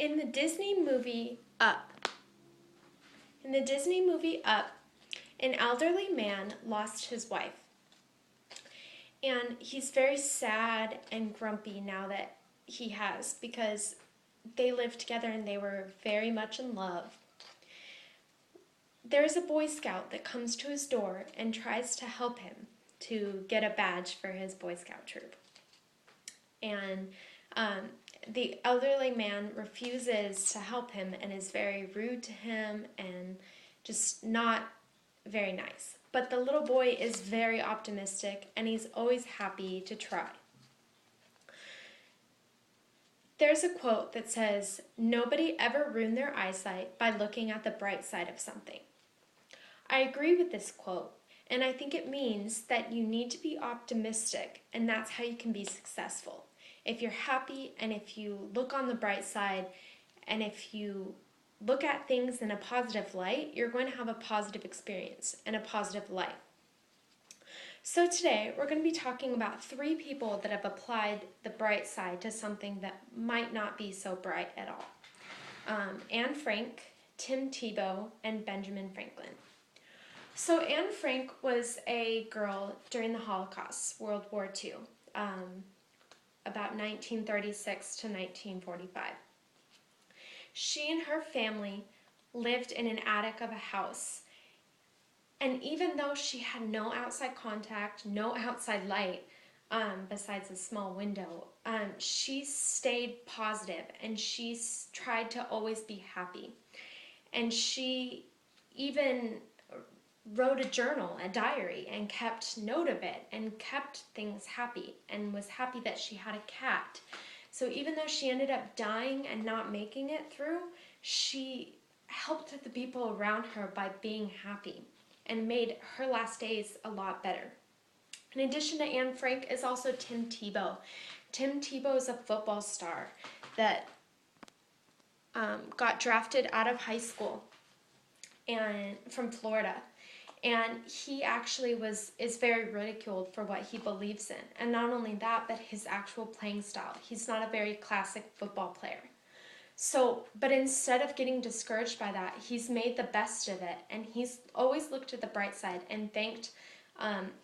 In the Disney movie Up, an elderly man lost his wife. And he's very sad and grumpy now that he has, because they lived together and they were very much in love. There's a Boy Scout that comes to his door and tries to help him to get a badge for his Boy Scout troop. And the elderly man refuses to help him and is very rude to him and just not very nice. But the little boy is very optimistic and he's always happy to try. There's a quote that says, "Nobody ever ruined their eyesight by looking at the bright side of something." I agree with this quote, and I think it means that you need to be optimistic, and that's how you can be successful. If you're happy and if you look on the bright side and if you look at things in a positive light, you're going to have a positive experience and a positive life. So today we're going to be talking about 3 people that have applied the bright side to something that might not be so bright at all. Anne Frank, Tim Tebow, and Benjamin Franklin. So Anne Frank was a girl during the Holocaust, World War II, about 1936 to 1945. She and her family lived in an attic of a house. And even though she had no outside contact, no outside light, besides a small window, she stayed positive and she tried to always be happy. And she even wrote a journal, a diary, and kept note of it and kept things happy and was happy that she had a cat. So even though she ended up dying and not making it through, she helped the people around her by being happy and made her last days a lot better. In addition to Anne Frank is also Tim Tebow. Tim Tebow is a football star that got drafted out of high school and from Florida. And he actually is very ridiculed for what he believes in. And not only that, but his actual playing style. He's not a very classic football player. But instead of getting discouraged by that, he's made the best of it. And he's always looked at the bright side and thanked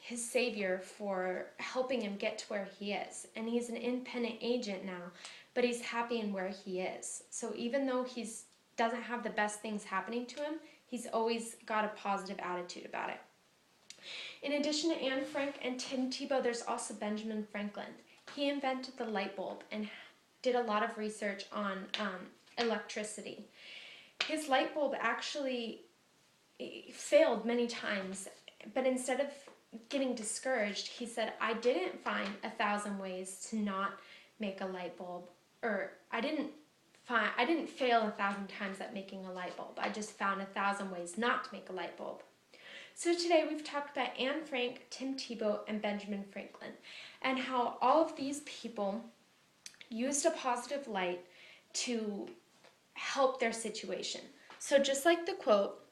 his Savior for helping him get to where he is. And he's an independent agent now, but he's happy in where he is. So even though he doesn't have the best things happening to him, he's always got a positive attitude about it. In addition to Anne Frank and Tim Tebow, there's also Benjamin Franklin. He invented the light bulb and did a lot of research on electricity. His light bulb actually failed many times, but instead of getting discouraged, he said, "I didn't find 1,000 ways to not make a light bulb, or I didn't fail 1,000 times at making a light bulb. I just found 1,000 ways not to make a light bulb." So today we've talked about Anne Frank, Tim Tebow, and Benjamin Franklin, and how all of these people used a positive light to help their situation. So just like the quote,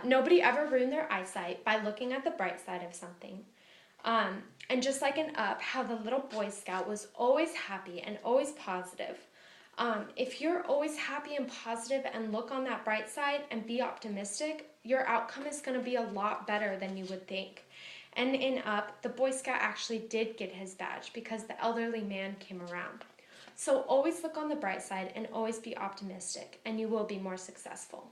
nobody ever ruined their eyesight by looking at the bright side of something. And just like in Up, how the little Boy Scout was always happy and always positive. If you're always happy and positive and look on that bright side and be optimistic, your outcome is going to be a lot better than you would think. And in Up, the Boy Scout actually did get his badge because the elderly man came around. So always look on the bright side and always be optimistic, and you will be more successful.